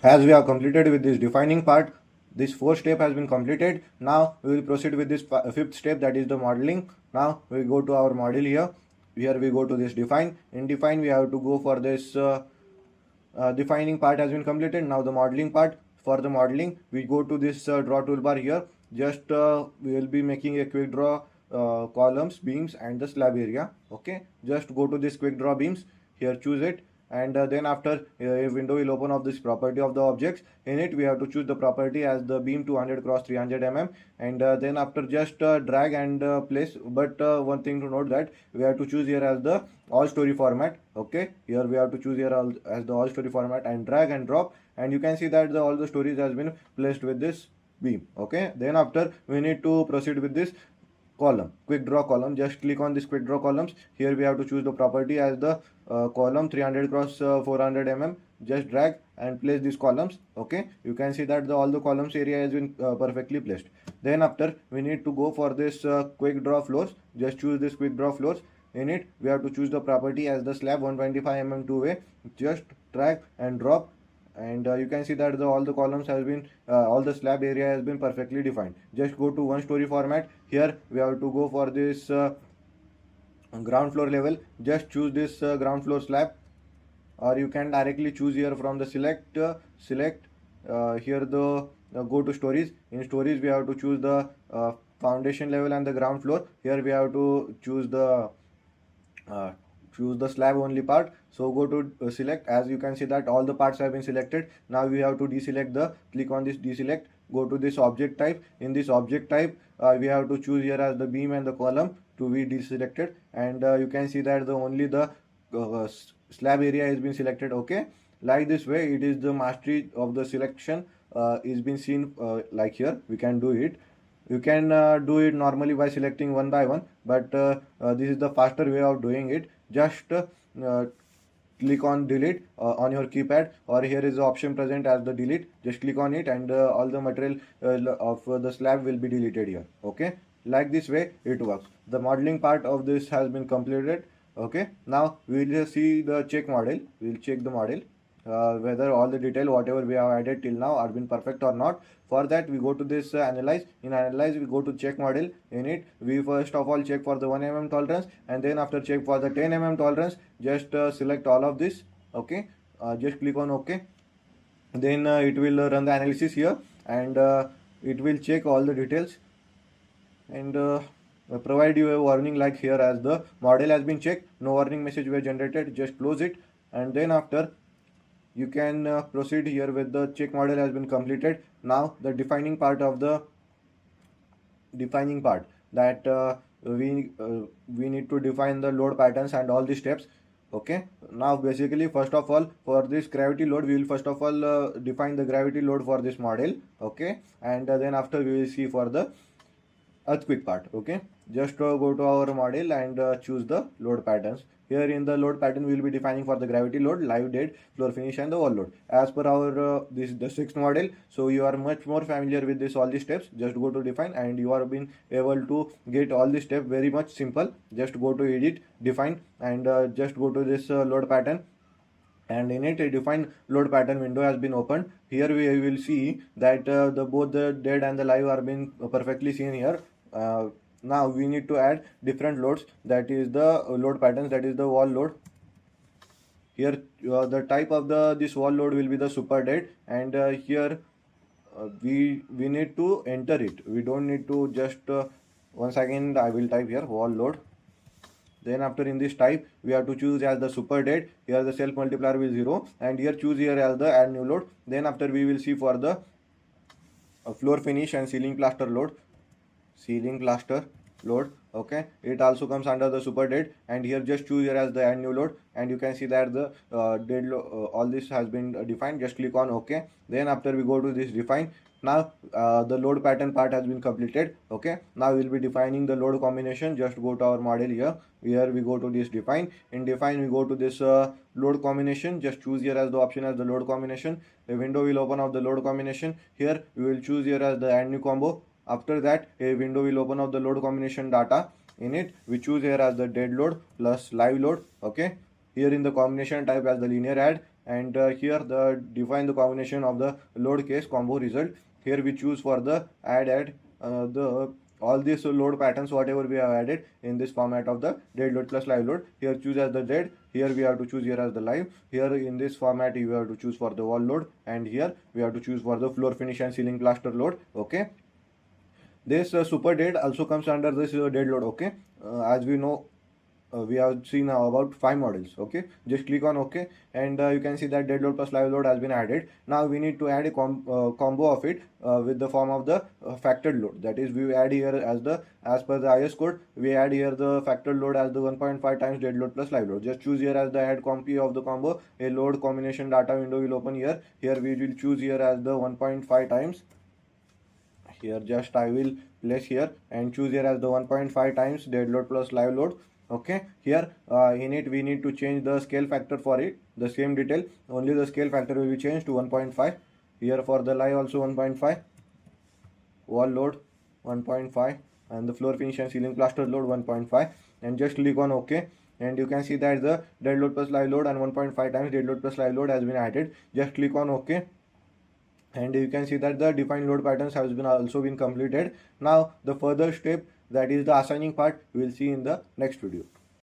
As we have completed with this defining part, this fourth step has been completed. Now we will proceed with this fifth step, that is the modeling. Now we go to our model here. Here we go to this define. In define we have to go for this defining part has been completed. Now the modeling part. For the modeling we go to this draw toolbar here. Just we will be making a quick draw columns, beams and the slab area. Okay, just go to this quick draw beams here, choose it, and then after a window will open of this property of the objects. In it we have to choose the property as the beam 200 cross 300 mm, and then after just drag and place. But one thing to note, that we have to choose here as the all story format. Okay, here we have to choose here as the all story format and drag and drop, and you can see that all the stories has been placed with this beam. Okay, then after we need to proceed with this column, quick draw column. Just click on this quick draw columns. Here we have to choose the property as the column 300 cross 400 mm. Just drag and place these columns. Okay, you can see that all the columns area has been perfectly placed. Then after we need to go for this quick draw floors. Just choose this quick draw floors. In it we have to choose the property as the slab 125 mm two-way. Just drag and drop, and you can see that all the columns has been all the slab area has been perfectly defined. Just go to one story format. Here we have to go for this ground floor level. Just choose this ground floor slab, or you can directly choose here from the select here the go to stories. In stories we have to choose the foundation level and the ground floor. Here we have to choose the slab only part. So go to select. As you can see that all the parts have been selected. Now we have to deselect click on this deselect. Go to this object type. In this object type we have to choose here as the beam and the column to be deselected, and you can see that only the slab area has been selected. Okay, like this way it is the mastery of the selection is been seen. Like here we can do it. You can do it normally by selecting one by one, but this is the faster way of doing it. Just click on delete on your keypad, or here is the option present as the delete. Just click on it, and all the material of the slab will be deleted here. Okay, like this way it works. The modeling part of this has been completed. Okay, now we will see the check model. We will check the model whether all the detail whatever we have added till now are been perfect or not. For that we go to this analyze. In analyze we go to check model. In it we first of all check for the 1 mm tolerance, and then after check for the 10 mm tolerance. Just select all of this. Okay, just click on OK. Then it will run the analysis here, and it will check all the details, and provide you a warning like here as the model has been checked. No warning message were generated. Just close it, and then after you can proceed here with the check model has been completed. Now the defining part of the defining part, that we need to define the load patterns and all the steps. Okay, now basically first of all for this gravity load we will first of all define the gravity load for this model. Okay, and then after we will see for the earthquake part. Okay, just go to our model and choose the load patterns. Here in the load pattern we will be defining for the gravity load, live, dead, floor finish and the wall load as per our this the sixth model. So you are much more familiar with this all these steps. Just go to define, and you are been able to get all the steps very much simple. Just go to edit, define, and just go to this load pattern, and in it a define load pattern window has been opened. Here we will see that the both the dead and the live are being perfectly seen here. Now we need to add different loads, that is the load patterns, that is the wall load. Here the type of this wall load will be the super dead, and here we need to enter it. We don't need to just once again I will type here wall load. Then after in this type we have to choose as the super dead. Here the self multiplier will 0, and here choose here as the add new load. Then after we will see for the floor finish and ceiling plaster load. Okay, it also comes under the super dead, and here just choose here as the add new load, and you can see that the dead all this has been defined. Just click on OK. Then after we go to this define. Now the load pattern part has been completed. Okay, now we will be defining the load combination. Just go to our model here. Here we go to this define. In define we go to this load combination. Just choose here as the option as the load combination. A window will open up the load combination. Here we will choose here as the add new combo. After that a window will open up the load combination data. In it we choose here as the dead load plus live load. Okay, here in the combination type as the linear add. and here the define the combination of the load case combo result. Here we choose for the add the all these load patterns whatever we have added in this format of the dead load plus live load. Here choose as the dead, here we have to choose here as the live. Here in this format you have to choose for the wall load, and here we have to choose for the floor finish and ceiling plaster load. Okay, this super dead also comes under this dead load. Okay, as we know, we have seen about 5 models. Okay, just click on OK, and you can see that dead load plus live load has been added. Now we need to add a combo of it with the form of the factored load. That is, we add here as per the IS code, we add here the factored load as the 1.5 times dead load plus live load. Just choose here as the add copy of the combo. A load combination data window will open here. Here we will choose here as the 1.5 times. Here just I will place here and choose here as the 1.5 times dead load plus live load. Okay, here in it we need to change the scale factor for it, the same detail, only the scale factor will be changed to 1.5. Here for the live also 1.5, wall load 1.5, and the floor finish and ceiling plaster load 1.5, and just click on OK, and you can see that the dead load plus live load and 1.5 times dead load plus live load has been added. Just click on OK, and you can see that the defined load patterns has been also been completed. Now the further step, that is the assigning part, we will see in the next video.